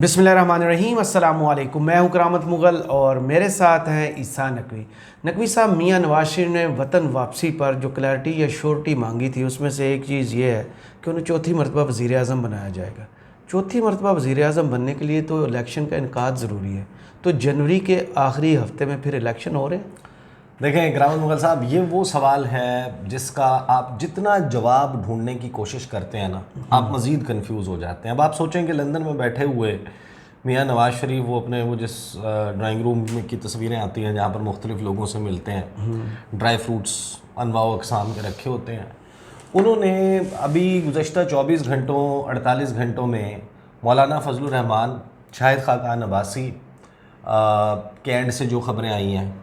बिस्मिल्लाहिर्रहमानिर्रहीम अस्सलामु अलैकुम। मैं हूं करामत मुग़ल और मेरे साथ हैं ईसा नकवी। नकवी साहब, मियां नवाज शरीफ ने वतन वापसी पर जो क्लैरिटी या श्योरिटी मांगी थी उसमें से एक चीज़ ये है कि उन्हें चौथी मरतबा वज़ीर आज़म बनाया जाएगा। चौथी मरतबा वज़ीर आज़म बनने के लिए तो इलेक्शन का इनकाद ज़रूरी है, तो जनवरी के आखिरी हफ्ते में फिर इलेक्शन हो रहे हैं। देखें करामत मुग़ल साहब, ये वो सवाल है जिसका आप जितना जवाब ढूंढने की कोशिश करते हैं ना, आप मज़ीद कंफ्यूज हो जाते हैं। अब आप सोचें कि लंदन में बैठे हुए मियां नवाज शरीफ वो अपने वो जिस ड्राइंग रूम में की तस्वीरें आती हैं जहाँ पर मुख्तलिफ़ लोगों से मिलते हैं, ड्राई फ्रूट्स अनवा अक़साम के रखे होते हैं, उन्होंने अभी गुज़श्ता 24 घंटों 48 घंटों में मौलाना फजलुर रहमान, शाहिद खाकान अब्बासी के एंड से जो ख़बरें आई हैं,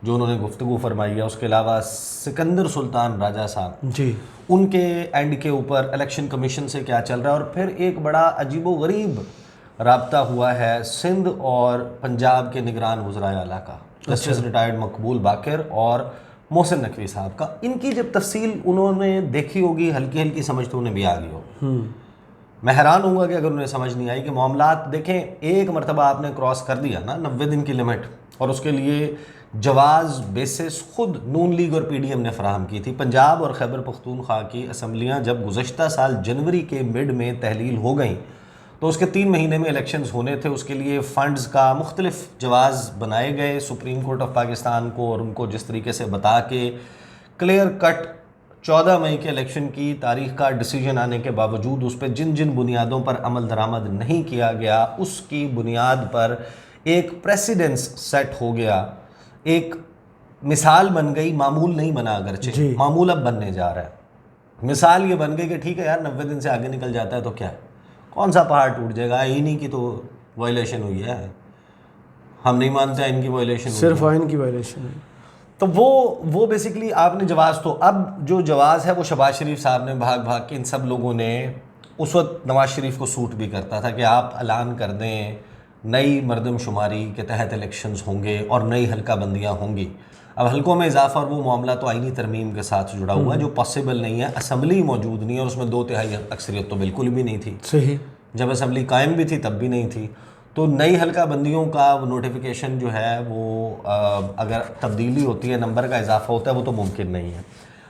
जो उन्होंने गुफ्तगू फरमाई है, उसके अलावा सिकंदर सुल्तान राजा साहब जी, उनके एंड के ऊपर इलेक्शन कमीशन से क्या चल रहा है, और फिर एक बड़ा अजीबो गरीब राब्ता हुआ है सिंध और पंजाब के निगरान वज़राए आला का, जस्टिस रिटायर्ड मकबूल बाकर और मोहसिन नकवी साहब का। इनकी जब तफसील उन्होंने देखी होगी, हल्की हल्की समझ तो उन्हें भी आ गई होगी। मैं हैरान हूँगा कि अगर उन्हें समझ नहीं आई कि मामलात देखें, एक मरतबा आपने क्रॉस कर दिया ना 90 दिन की लिमिट, और उसके लिए जवाज़ बेसिस खुद नून लीग और पीडीएम ने फराहम की थी। पंजाब और खैबर पख्तूनख्वा की असम्बलियाँ जब गुज़श्ता साल जनवरी के मिड में तहलील हो गई तो उसके 3 महीने में इलेक्शंस होने थे। उसके लिए फ़ंड्स का मुख्तलिफ जवाज़ बनाए गए सुप्रीम कोर्ट ऑफ पाकिस्तान को, और उनको जिस तरीके से बता के क्लियर कट 14 मई के इलेक्शन की तारीख का डिसीजन आने के बावजूद उस पर जिन जिन बुनियादों पर अमल दरामद नहीं किया गया, उसकी बुनियाद पर एक प्रेसिडेंस सेट हो गया, एक मिसाल बन गई। मामूल नहीं बना, अगरचे मामूल अब बनने जा रहा है। मिसाल ये बन गई कि ठीक है यार, 90 दिन से आगे निकल जाता है तो क्या है, कौन सा पहाड़ टूट जाएगा, इन्हीं की तो वायलेशन हुई है, हम नहीं मानते हैं इनकी वायलेशन, सिर्फ आइन की वायलेशन है। तो वो बेसिकली आपने जवाज़, तो अब जो जवाज़ है वो शहबाज शरीफ साहब ने भाग भाग के इन सब लोगों ने, उस वक्त नवाज़ शरीफ को सूट भी करता था कि आप ऐलान कर दें नई मरदमशुमारी के तहत इलेक्शंस होंगे और नई हल्का बंदियाँ होंगी। अब हल्कों में इजाफा और वो मामला तो आईनी तरमीम के साथ जुड़ा हुआ है जो पॉसिबल नहीं है। असम्बली मौजूद नहीं है और उसमें 2/3 अक्सरियत तो बिल्कुल भी नहीं थी। सही, जब असम्बली कायम भी थी तब भी नहीं थी। तो नई हल्का बंदियों का नोटिफिकेशन जो है वो अगर तब्दीली होती है, नंबर का इजाफा होता है, वो तो मुमकिन नहीं है।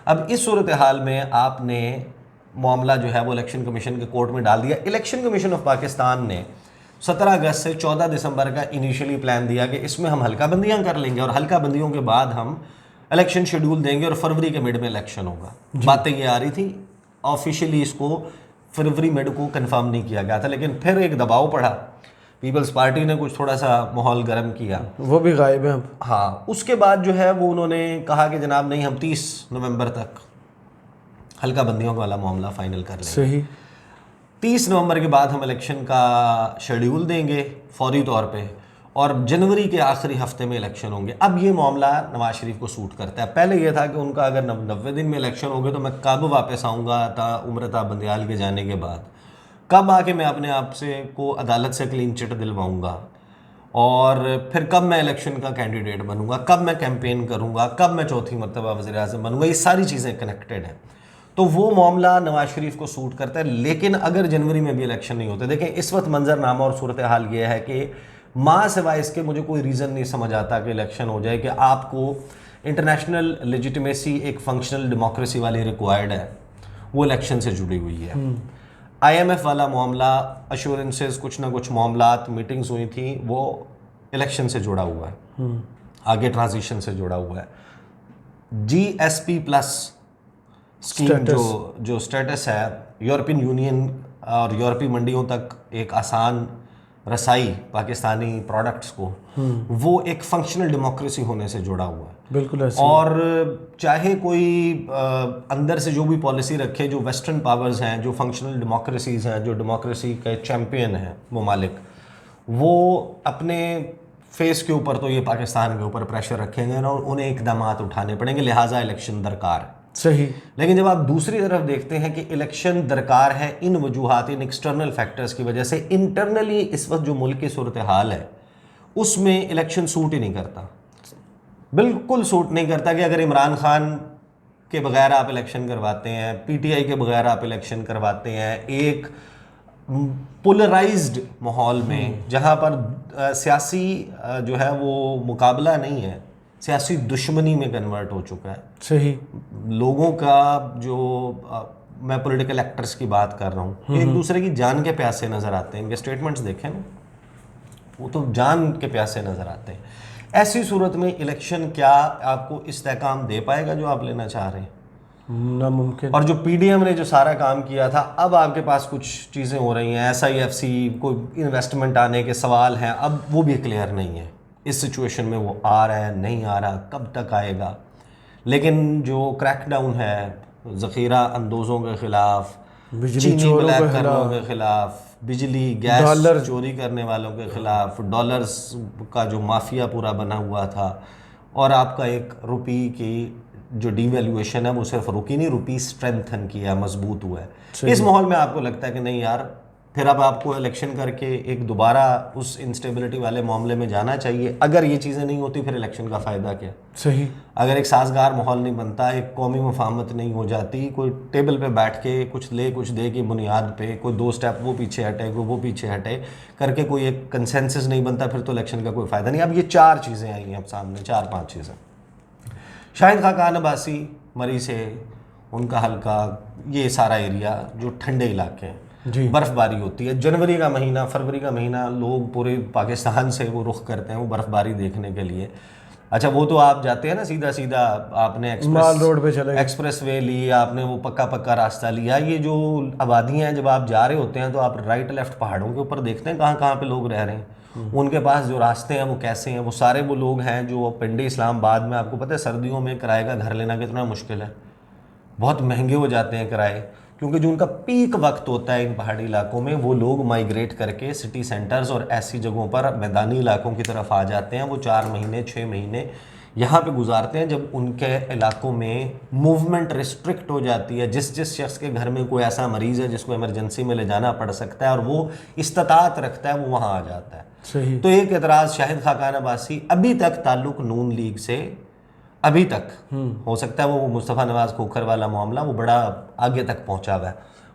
अब इस सूरत हाल में आपने मामला जो है वो इलेक्शन कमीशन के कोर्ट में डाल दिया। इलेक्शन कमीशन ऑफ पाकिस्तान ने 17 अगस्त से 14 दिसंबर का इनिशियली प्लान दिया कि इसमें हम हल्का बंदियाँ कर लेंगे और हल्का बंदियों के बाद हम इलेक्शन शेड्यूल देंगे और फरवरी के मिड में इलेक्शन होगा। बातें ये आ रही थी, ऑफिशियली इसको फरवरी मिड को कंफर्म नहीं किया गया था, लेकिन फिर एक दबाव पड़ा, पीपल्स पार्टी ने कुछ थोड़ा सा माहौल गर्म किया, वो भी गायब है अब। हाँ। उसके बाद जो है वो उन्होंने कहा कि जनाब नहीं, हम 30 नवंबर तक हल्का बंदियों वाला मामला फाइनल कर लेंगे। सही, 30 नवंबर के बाद हम इलेक्शन का शेड्यूल देंगे फौरी तौर पे, और जनवरी के आखिरी हफ्ते में इलेक्शन होंगे। अब ये मामला नवाज शरीफ को सूट करता है। पहले ये था कि उनका अगर 90 दिन में इलेक्शन हो गए तो मैं कब वापस आऊँगा उम्रता बंदियाल के जाने के बाद, कब आके मैं अपने आप से को अदालत से क्लीन चिट दिलवाऊँगा, और फिर कब मैं इलेक्शन का कैंडिडेट बनूंगा, कब मैं कैंपेन करूंगा, कब मैं चौथी मरतबा वज़ीर आज़म बनूंगा। ये सारी चीज़ें कनेक्टेड हैं। तो वो मामला नवाज शरीफ को सूट करता है। लेकिन अगर जनवरी में भी इलेक्शन नहीं होते, देखें इस वक्त मंजरनामा और सूरत हाल ये है कि माँ सिवाय इसके मुझे कोई रीज़न नहीं समझ आता कि इलेक्शन हो जाए, कि आपको इंटरनेशनल लेजिटिमेसी एक फंक्शनल डेमोक्रेसी वाली रिक्वायर्ड है, वो इलेक्शन से जुड़ी हुई है। IMF वाला मामला, अश्योरेंसेस, कुछ ना कुछ मामलात, मीटिंग्स हुई थी, वो इलेक्शन से जुड़ा हुआ है, आगे ट्रांजिशन से जुड़ा हुआ है। GSP+ स्कीम जो स्टेटस है, यूरोपियन यूनियन और यूरोपीय मंडियों तक एक आसान रसाई पाकिस्तानी प्रोडक्ट्स को, वो एक फंक्शनल डेमोक्रेसी होने से जुड़ा हुआ है। बिल्कुल ऐसे। और चाहे कोई अंदर से जो भी पॉलिसी रखे, जो वेस्टर्न पावर्स हैं, जो फंक्शनल डेमोक्रेसीज हैं, जो डेमोक्रेसी के चैम्पियन हैं ममालिक, वो अपने फेस के ऊपर तो ये पाकिस्तान के ऊपर प्रेशर रखेंगे ना, और उन्हें इकदाम उठाने पड़ेंगे, लिहाजा इलेक्शन दरकार है। सही। लेकिन जब आप दूसरी तरफ देखते हैं कि इलेक्शन दरकार है इन वजूहात, इन एक्सटर्नल फैक्टर्स की वजह से, इंटरनली इस वक्त जो मुल्क की सूरत हाल है उसमें इलेक्शन सूट ही नहीं करता, बिल्कुल सूट नहीं करता। कि अगर इमरान खान के बगैर आप इलेक्शन करवाते हैं, PTI के बगैर आप इलेक्शन करवाते हैं, एक पोलराइज्ड माहौल में, जहाँ पर सियासी जो है वो मुकाबला नहीं है, सियासी दुश्मनी में कन्वर्ट हो चुका है। सही। लोगों का जो मैं पॉलिटिकल एक्टर्स की बात कर रहा हूँ, एक दूसरे की जान के प्यासे नजर आते हैं। इनके स्टेटमेंट्स देखें ना, वो तो जान के प्यासे नजर आते हैं। ऐसी सूरत में इलेक्शन क्या आपको इस्तेहकाम दे पाएगा जो आप लेना चाह रहे हैं? नामुमकिन। और जो पीडीएम ने जो सारा काम किया था, अब आपके पास कुछ चीज़ें हो रही हैं, SIFC कोई इन्वेस्टमेंट आने के सवाल हैं, अब वो भी क्लियर नहीं है इस सिचुएशन में, वो आ रहा है नहीं आ रहा, कब तक आएगा। लेकिन जो क्रैकडाउन है ज़ख़ीरा अंदोज़ों के ख़िलाफ़, चीनी ब्लैक करनों के ख़िलाफ़, बिजली गैस चोरी करने वालों के ख़िलाफ़, डॉलर्स का जो माफिया पूरा बना हुआ था, और आपका एक रुपये की जो डिवैल्यूएशन है वो सिर्फ रुकी नहीं, रुपी स्ट्रेंथन किया, मजबूत हुआ है। इस माहौल में आपको लगता है कि नहीं यार, फिर अब आपको इलेक्शन करके एक दोबारा उस इंस्टेबिलिटी वाले मामले में जाना चाहिए? अगर ये चीज़ें नहीं होती फिर इलेक्शन का फ़ायदा क्या? सही। अगर एक साजगार माहौल नहीं बनता, एक कौमी मफाहमत नहीं हो जाती, कोई टेबल पे बैठ के कुछ ले कुछ दे की बुनियाद पे कोई 2 स्टेप वो पीछे हटे, कोई वो पीछे हटे करके कोई एक कंसेंसस नहीं बनता, फिर तो इलेक्शन का कोई फ़ायदा नहीं। अब ये 4 चीज़ें आई हैं अब सामने, 4-5 चीज़ें। शाहिद खाकान अब्बासी मरी से उनका हल्का, ये सारा एरिया जो ठंडे इलाके हैं, बर्फ़बारी होती है। जनवरी का महीना, फरवरी का महीना, लोग पूरे पाकिस्तान से वो रुख करते हैं वो बर्फ़बारी देखने के लिए। अच्छा, वो तो आप जाते हैं ना सीधा सीधा, आपने माल रोड पे चले, एक्सप्रेस वे ली, आपने वो पक्का रास्ता लिया। ये जो आबादियाँ हैं, जब आप जा रहे होते हैं तो आप राइट लेफ्ट पहाड़ों के ऊपर देखते हैं कहाँ कहाँ पे लोग रह रहे हैं, उनके पास जो रास्ते हैं वो कैसे हैं। वो सारे वो लोग हैं जो पिंडी इस्लामाबाद में, आपको पता है सर्दियों में किराए का घर लेना कितना मुश्किल है, बहुत महंगे हो जाते हैं किराए, क्योंकि जो उनका पीक वक्त होता है इन पहाड़ी इलाकों में, वो लोग माइग्रेट करके सिटी सेंटर्स और ऐसी जगहों पर मैदानी इलाकों की तरफ आ जाते हैं। वो 4 महीने 6 महीने यहाँ पे गुजारते हैं, जब उनके इलाकों में मूवमेंट रिस्ट्रिक्ट हो जाती है। जिस शख्स के घर में कोई ऐसा मरीज़ है जिसको इमरजेंसी में ले जाना पड़ सकता है और वो इस्तात रखता है, वो वहाँ आ जाता है। सही। तो एक एतराज़, शाहिद खाकान अब्बासी अभी तक ताल्लुक़ नून लीग से, अभी तक हो सकता है वो मुस्तफ़ा नवाज़ खोखर वाला मामला वो बड़ा आगे तक पहुंचा हुआ है,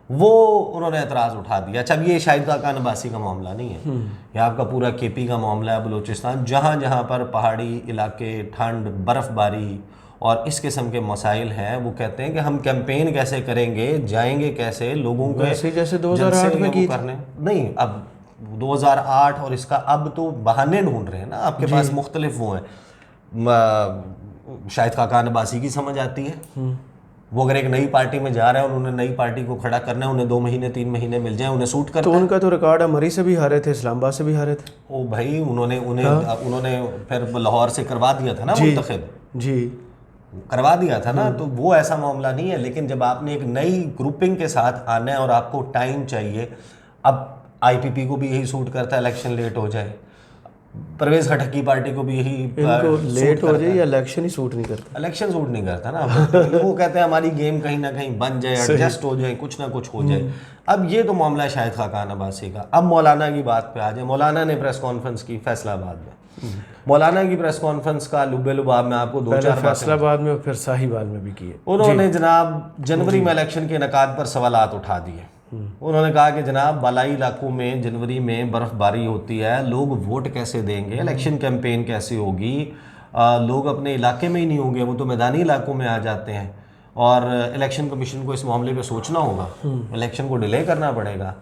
वो उन्होंने एतराज़ उठा दिया। अच्छा, अब ये शाहिद खाकान अब्बासी का मामला नहीं है, ये आपका पूरा KP का मामला है, बलूचिस्तान, जहाँ जहाँ पर पहाड़ी इलाके, ठंड, बर्फ़बारी और इस किस्म के मसाइल हैं। वो कहते हैं कि हम कैंपेन कैसे करेंगे, जाएंगे कैसे लोगों के, जैसे 2008 में की करने नहीं, अब 2008 और इसका अब तो बहाने ढूंढ रहे हैं ना आपके पास, मुख्तलिफ वो हैं। शाहिद खाकान अब्बासी की समझ आती है, वो अगर एक नई पार्टी में जा रहे हैं और उन्हें नई पार्टी को खड़ा करना है, उन्हें 2 महीने 3 महीने मिल जाए, उन्हें सूट करता तो उनका तो रिकॉर्ड है, मरी से भी हारे थे, इस्लामाबाद से भी हारे थे। ओ भाई, उन्होंने फिर लाहौर से करवा दिया था ना, मुंतखब जी करवा दिया था ना, तो वो ऐसा मामला नहीं है। लेकिन जब आपने एक नई ग्रुपिंग के साथ आना है और आपको टाइम चाहिए, अब IPP को भी यही सूट करता है इलेक्शन लेट हो जाए, परवेज खटक की पार्टी को भी यही लेट हो जाए या इलेक्शन ही सूट नहीं करता, इलेक्शन सूट नहीं करता ना। वो कहते हैं हमारी गेम कहीं ना कहीं बन जाए, एडजस्ट हो जाए, कुछ ना कुछ हो जाए। अब ये तो मामला है शाहिद खाकान अब्बासी का। अब मौलाना की बात पे आ जाए। मौलाना ने प्रेस कॉन्फ्रेंस की फैसलाबाद में, मौलाना की प्रेस कॉन्फ्रेंस का लुब्बे लुबाब में आपको 2-4 फैसलाबाद में और फिर साहिवाल में भी किए। उन्होंने जनाब जनवरी में इलेक्शन के इनेकाद पर सवालात उठा दिए। उन्होंने कहा कि जनाब बालाई इलाकों में जनवरी में बर्फ़बारी होती है, लोग वोट कैसे देंगे, इलेक्शन कैंपेन कैसे होगी, लोग अपने इलाके में ही नहीं होंगे, वो तो मैदानी इलाकों में आ जाते हैं, और इलेक्शन कमीशन को इस मामले पे सोचना होगा, इलेक्शन को डिले करना पड़ेगा।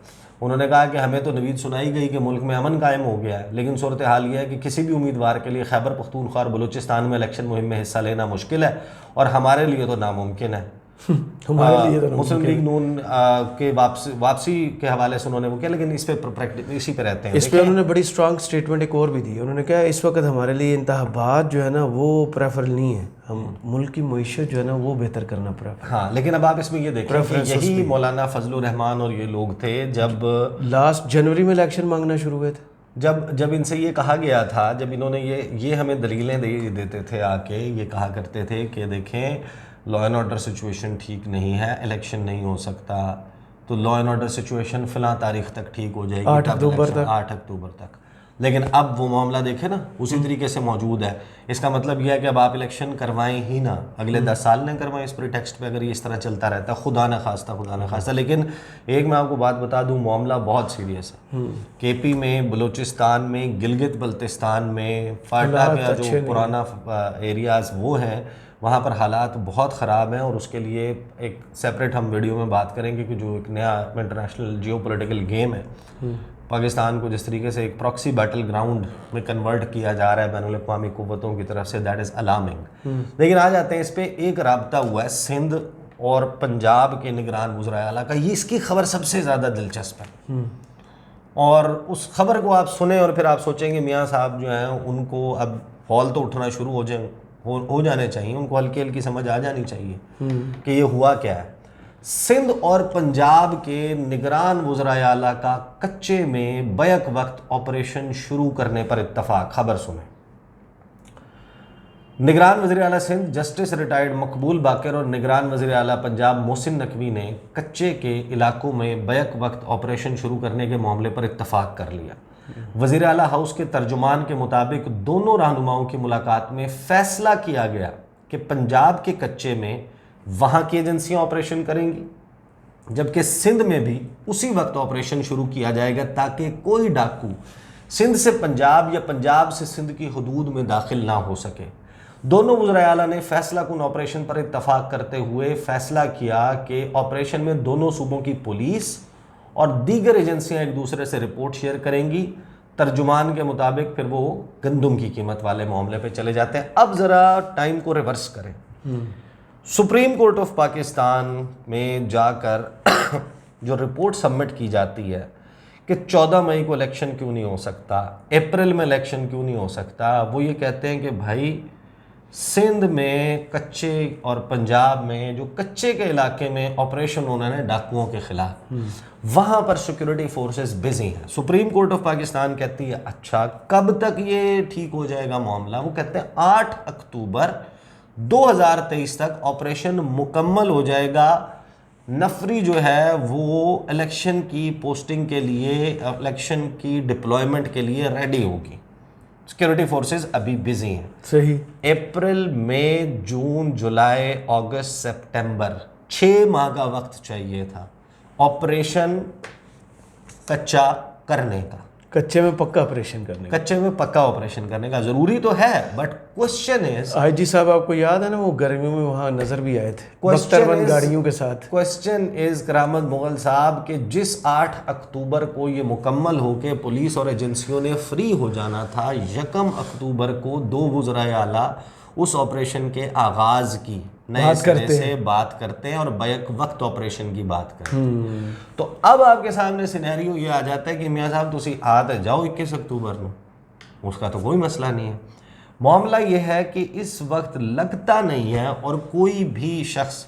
उन्होंने कहा कि हमें तो नवीद सुनाई गई कि मुल्क में अमन कायम हो गया है, लेकिन सूरत हाल ये है कि किसी भी उम्मीदवार के लिए खैबर पख्तूनख्वा और बलूचिस्तान में इलेक्शन मुहिम में हिस्सा लेना मुश्किल है, और हमारे लिए तो नामुमकिन है। हमारे लिए तो मुस्लिम लीग नून के वापसी के हवाले से उन्होंने वो किया, लेकिन इस पे इसी पे रहते हैं। इस पे उन्होंने बड़ी स्ट्रांग स्टेटमेंट एक और भी दी। उन्होंने कहा इस वक्त हमारे लिए इंतखाबात जो है ना वो प्रेफर नहीं है, हम मुल्क की मईशत जो है ना वो बेहतर करना प्रेफर। हाँ, लेकिन अब आप इसमें ये देखें कि यही मौलाना फजलुर रहमान और ये लोग थे जब लास्ट जनवरी में इलेक्शन मांगना शुरू हुए थे, जब इनसे ये कहा गया था, जब इन्होंने ये हमें दलीलें देते थे आके, ये कहा करते थे कि देखें लॉ एंड ऑर्डर सिचुएशन ठीक नहीं है, इलेक्शन नहीं हो सकता, तो लॉ एंड ऑर्डर सिचुएशन फ़िलहाल तारीख तक ठीक हो जाएगी, 8 अक्टूबर तक। लेकिन अब वो मामला देखे ना उसी तरीके से मौजूद है। इसका मतलब यह है कि अब आप इलेक्शन करवाएं ही ना, अगले 10 साल न करवाएं इस प्रीटेक्स्ट पे, अगर ये इस तरह चलता रहता है, खुदा न खास्ता। लेकिन एक मैं आपको बात बता दूं, मामला बहुत सीरियस है। केपी में, बलूचिस्तान में, गिलगित बल्तिस्तान में, फाटा का जो पुराना एरियाज़ वो हैं, वहाँ पर हालात बहुत ख़राब हैं। और उसके लिए एक सेपरेट हम वीडियो में बात करेंगे कि जो एक नया इंटरनेशनल जियोपॉलिटिकल गेम है, पाकिस्तान को जिस तरीके से एक प्रॉक्सी बैटल ग्राउंड में कन्वर्ट किया जा रहा है बैनुल अक़वामी क़ुव्वतों की तरफ से, दैट इज़ अलार्मिंग। लेकिन आ जाते हैं इस पर। एक राब्ता हुआ है सिंध और पंजाब के निगरान वज़ीर आला का, ये इसकी खबर सबसे ज़्यादा दिलचस्प है। और उस खबर को आप सुने और फिर आप सोचेंगे मियाँ साहब जो हैं उनको अब हौल तो उठना शुरू हो जाने चाहिए, उनको हल्की हल्की समझ आ जानी चाहिए कि ये हुआ क्या है। सिंध और पंजाब के निगरान वज़राए आला का कच्चे में बैक वक्त ऑपरेशन शुरू करने पर इत्तफाक। खबर सुने। निगरान वज़ीर आला सिंध जस्टिस रिटायर्ड मकबूल बाकर और निगरान वज़ीर आला पंजाब मोहसिन नकवी ने कच्चे के इलाकों में बैक वक्त ऑपरेशन शुरू करने के मामले पर इत्तफाक कर लिया। वज़ीर आला हाउस के तर्जुमान के मुताबिक दोनों रहनुमाओं की मुलाकात में फैसला किया गया कि पंजाब के कच्चे में वहाँ की एजेंसियाँ ऑपरेशन करेंगी, जबकि सिंध में भी उसी वक्त ऑपरेशन शुरू किया जाएगा ताकि कोई डाकू सिंध से पंजाब या पंजाब से सिंध की हदूद में दाखिल ना हो सके। दोनों वज़ीर आला ने फैसला कुन ऑपरेशन पर इत्तफाक करते हुए फैसला किया कि ऑपरेशन में दोनों सूबों की पुलिस और दीगर एजेंसियां एक दूसरे से रिपोर्ट शेयर करेंगी। तर्जुमान के मुताबिक फिर वो गंदम की कीमत वाले मामले पे चले जाते हैं। अब ज़रा टाइम को रिवर्स करें। सुप्रीम कोर्ट ऑफ पाकिस्तान में जाकर जो रिपोर्ट सबमिट की जाती है कि 14 मई को इलेक्शन क्यों नहीं हो सकता, अप्रैल में इलेक्शन क्यों नहीं हो सकता, वो ये कहते हैं कि भाई सिंध में कच्चे और पंजाब में जो कच्चे के इलाके में ऑपरेशन होना है डाकुओं के खिलाफ, वहाँ पर सिक्योरिटी फोर्सेस बिजी हैं। सुप्रीम कोर्ट ऑफ पाकिस्तान कहती है अच्छा कब तक ये ठीक हो जाएगा मामला, वो कहते हैं 8 अक्टूबर 2023 तक ऑपरेशन मुकम्मल हो जाएगा। नफरी जो है वो इलेक्शन की पोस्टिंग के लिए, इलेक्शन की डिप्लॉयमेंट के लिए रेडी होगी। सिक्योरिटी फोर्सेस अभी बिजी हैं। सही। अप्रैल, मई, जून, जुलाई, अगस्त, सितंबर, 6 माह का वक्त चाहिए था ऑपरेशन कच्चा करने का। कच्चे में पक्का ऑपरेशन करने का। कच्चे में पक्का ऑपरेशन करने का जरूरी तो है, बट क्वेश्चन इज, आईजी साहब आपको याद है ना वो गर्मियों में वहाँ नजर भी आए थे बख्तरबंद गाड़ियों के साथ। क्वेश्चन इज करामत मुगल साहब के जिस 8 अक्टूबर को ये मुकम्मल होके पुलिस और एजेंसियों ने फ्री हो जाना था, 1 अक्टूबर को 2 वज़राए आला उस ऑपरेशन के आगाज की नए सिरे से बात करते हैं और बैक वक्त ऑपरेशन की बात करते हैं। तो अब आपके सामने सिनेरियो ये आ जाता है कि मियाँ साहब तुसी आ तो जाओ 21 अक्टूबर में, उसका तो कोई मसला नहीं है। मामला ये है कि इस वक्त लगता नहीं है और कोई भी शख्स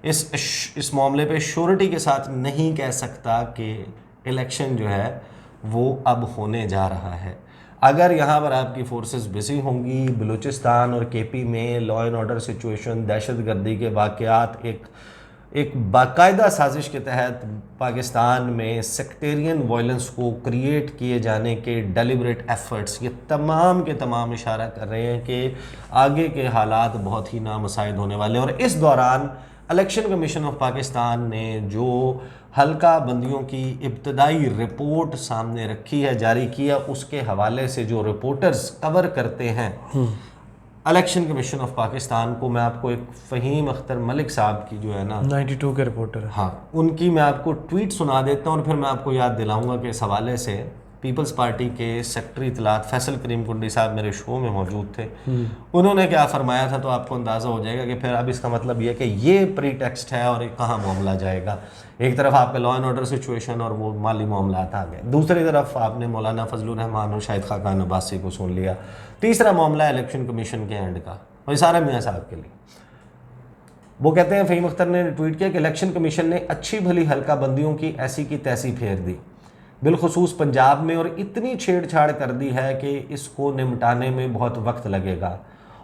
इस मामले पे श्योरिटी के साथ नहीं कह सकता कि इलेक्शन जो है वो अब होने जा रहा है। अगर यहाँ पर आपकी फोर्सेस बिजी होंगी, बलूचिस्तान और केपी में लॉ एंड ऑर्डर सिचुएशन, दहशतगर्दी के वाक़यात एक बाकायदा साजिश के तहत पाकिस्तान में सेक्टेरियन वायलेंस को क्रिएट किए जाने के डेलिब्रेट एफर्ट्स, ये तमाम के तमाम इशारा कर रहे हैं कि आगे के हालात बहुत ही नामुसाइद होने वाले हैं। और इस दौरान इलेक्शन कमीशन ऑफ पाकिस्तान ने जो हल्का बंदियों की इब्तदाई रिपोर्ट सामने रखी है, जारी किया, उसके हवाले से जो रिपोर्टर्स कवर करते हैं इलेक्शन कमीशन ऑफ पाकिस्तान को, मैं आपको एक फ़हीम अख्तर मलिक साहब की जो है ना 92 के रिपोर्टर, हाँ, उनकी मैं आपको ट्वीट सुना देता हूँ और फिर मैं आपको याद दिलाऊंगा कि इस हवाले से पीपल्स पार्टी के सेक्रेटरी इतलात फैसल करीम कुंडी साहब मेरे शो में मौजूद थे। उन्होंने क्या फरमाया था तो आपको अंदाज़ा हो जाएगा कि फिर अब इसका मतलब ये कि ये प्री टेक्स्ट है और कहाँ मामला जाएगा। एक तरफ आपका लॉ एंड ऑर्डर सिचुएशन और वो माली मामला आ गए, दूसरी तरफ आपने मौलाना फजलुर रहमान और शाहिद खाकान अब्बासी को सुन लिया, तीसरा मामला इलेक्शन कमीशन के एंड का, और ये सारा मियाँ साहब के लिए। वो कहते हैं, फ़हीम अख्तर ने ट्वीट किया कि इलेक्शन कमीशन ने अच्छी भली हल्का बंदियों की ऐसी की तैसी फेर दी, बिलखुसूस पंजाब में, और इतनी छेड़छाड़ कर दी है कि इसको निपटाने में बहुत वक्त लगेगा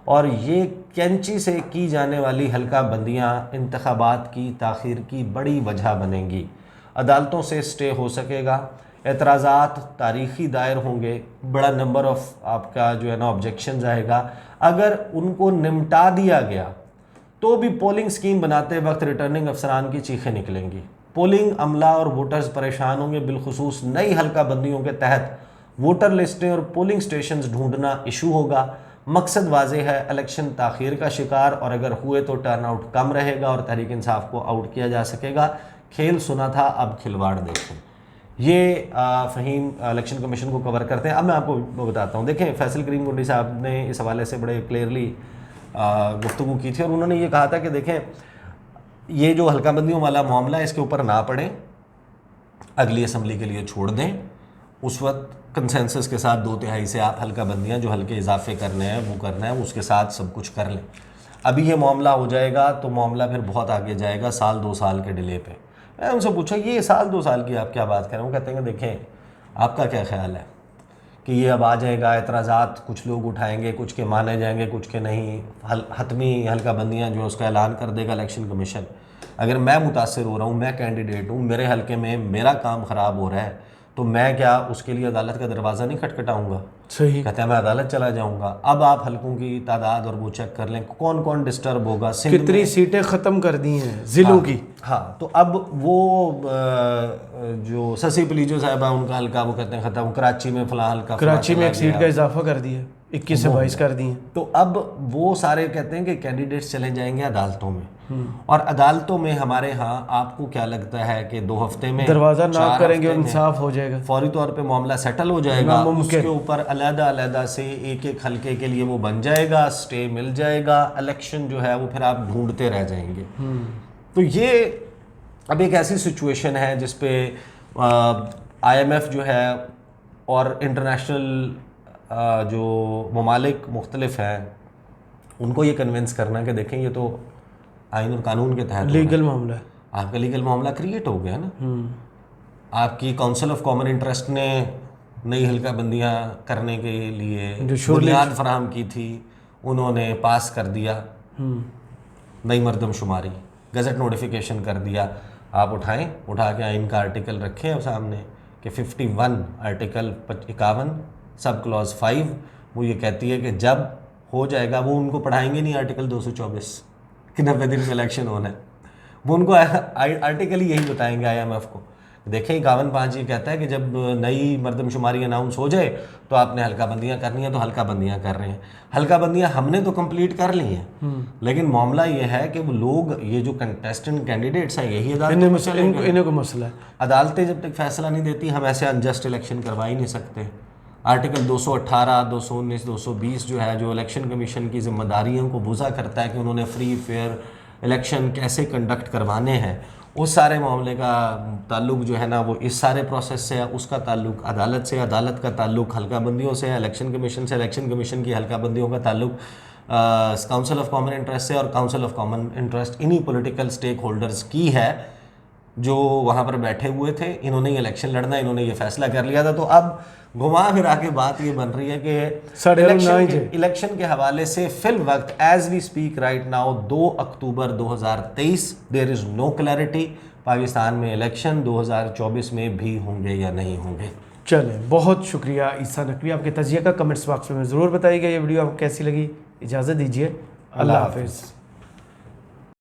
और ये कैंची से की जाने वाली हल्का बंदियाँ इंतखाबात की ताख़ीर की बड़ी वजह बनेंगी। अदालतों से स्टे हो सकेगा, एतराज़ात तारीख़ी दायर होंगे, बड़ा नंबर ऑफ आपका जो है ना ऑब्जेक्शन आएगा। अगर उनको निपटा दिया गया तो भी पोलिंग स्कीम बनाते वक्त रिटर्निंग अफसरान की चीखें निकलेंगी। पोलिंग अमला और वोटर्स परेशान होंगे, बिलखुसूस नई हल्का बंदियों के तहत वोटर लिस्टें और पोलिंग स्टेशंस ढूंढना इशू होगा। मकसद वाज़ेह है, इलेक्शन ताख़ीर का शिकार, और अगर हुए तो टर्नआउट कम रहेगा और तहरीक इंसाफ को आउट किया जा सकेगा। खेल सुना था, अब खिलवाड़ देखें। ये फ़हीम इलेक्शन कमीशन को कवर करते हैं। अब मैं आपको बताता हूँ। देखें, फैसल करीम गुंडी साहब ने इस हवाले से बड़े क्लियरली गुफ्तगू की थी और उन्होंने ये कहा था कि देखें, ये जो हल्का बंदियों वाला मामला है इसके ऊपर ना पड़ें, अगली असम्बली के लिए छोड़ दें। उस वक्त कंसेंसस के साथ 2/3 से आप हल्का बंदियाँ जो हल्के इजाफे करने हैं वो करना है, उसके साथ सब कुछ कर लें। अभी ये मामला हो जाएगा तो मामला फिर बहुत आगे जाएगा, 1-2 साल के डिले पे। मैं उनसे पूछा, ये 1-2 साल की आप क्या बात कर रहे हैं? वो कहते हैं कि देखें, आपका क्या ख्याल है कि ये अब आ जाएगा, एतराज़ात कुछ लोग उठाएंगे, कुछ के माने जाएंगे, कुछ के नहीं, हतमी हल्का बंदियाँ जो उसका ऐलान कर देगा इलेक्शन कमीशन। अगर मैं मुतासर हो रहा हूँ, मैं कैंडिडेट हूँ, मेरे हल्के में मेरा काम ख़राब हो रहा है, तो मैं क्या उसके लिए अदालत का दरवाज़ा नहीं खटखटाऊँगा? सही कहते हैं मैं अदालत चला जाऊँगा। अब आप हल्कों की तादाद और वो चेक कर लें, कौन कौन डिस्टर्ब होगा। कितनी सीटें ख़त्म कर दी हैं ज़िलों की। हाँ, तो अब वो जो ससी पलीजो साहब है उनका हल्का, वो कहते हैं ख़त्म। कराची में फ़लाँ हल्का, कराची में 1 सीट का इजाफा कर दिया, 21 से 22 कर दिए। तो अब वो सारे कहते हैं कि कैंडिडेट्स चले जाएंगे अदालतों में, और अदालतों में हमारे यहाँ आपको क्या लगता है कि 2 हफ्ते में दरवाज़ा ना करेंगे और इंसाफ हो जाएगा, फौरी तौर पे मामला सेटल हो जाएगा। उसके ऊपर अलग-अलग से एक हल्के के लिए वो बन जाएगा, स्टे मिल जाएगा, इलेक्शन जो है वो फिर आप ढूंढते रह जाएंगे। तो ये अब एक ऐसी सिचुएशन है जिस पे IMF जो है और इंटरनेशनल जो ममालिक मुख्तलिफ हैं उनको ये कन्विंस करना कि देखें, ये तो आइन और कानून के तहत लीगल मामला है, आपका लीगल मामला क्रिएट हो गया ना। आपकी काउंसिल ऑफ कॉमन इंटरेस्ट ने नई हल्का बंदियाँ करने के लिए जो बुनियाद फराहम की थी, उन्होंने पास कर दिया नई मरदमशुमारी, गज़ट नोटिफिकेशन कर दिया। आप उठा के आइन का आर्टिकल रखें सामने कि 51 आर्टिकल 51 सब क्लॉज 5 वो ये कहती है कि जब हो जाएगा, वो उनको पढ़ाएंगे नहीं आर्टिकल 224 कि 90 दिन में इलेक्शन होना है, वो उनको आर्टिकल ही यही बताएंगे IMF को। देखें 51(5) ये कहता है कि जब नई मरदमशुमारी अनाउंस हो जाए तो आपने हल्का बंदियाँ करनी है, तो हल्का बंदियाँ कर रहे हैं। हल्का बंदियाँ हमने तो कंप्लीट कर ली हैं, लेकिन मामला ये है कि वो लोग, ये जो कंटेस्टेंट कैंडिडेट्स हैं, यही इन्हें को मसला है। अदालतें जब तक फैसला नहीं देती, हम ऐसे अनजस्ट इलेक्शन करवा ही नहीं सकते। आर्टिकल 218, 219, 220 जो है, जो इलेक्शन कमीशन की जिम्मेदारियों को वज़ा करता है कि उन्होंने फ्री फेयर इलेक्शन कैसे कंडक्ट करवाने हैं, उस सारे मामले का ताल्लुक जो है ना वो इस सारे प्रोसेस से है। उसका ताल्लुक अदालत से, अदालत का ताल्लुक हल्का बंदियों से है, इलेक्शन कमीशन से, इलेक्शन कमीशन की हल्का बंदियों का ताल्लुक काउंसिल ऑफ कॉमन इंटरेस्ट से, और काउंसिल ऑफ कॉमन इंटरेस्ट इन्हीं पॉलिटिकल स्टेक होल्डर्स की है जो वहाँ पर बैठे हुए थे। इन्होंने ये इलेक्शन लड़ना, इन्होंने ये फैसला कर लिया था। तो अब घुमा फिरा के बात ये बन रही है कि इलेक्शन के हवाले से फिल वक्त as we speak right now 2 October 2023 there is no clarity. Pakistan में इलेक्शन 2024 में भी होंगे या नहीं होंगे। चलें, बहुत शुक्रिया ईसा नकवी, आपके तजिया का कमेंट्स बॉक्स में ज़रूर बताइएगा। ये वीडियो आपको कैसी लगी। इजाज़त दीजिए, अल्लाह हाफिज़।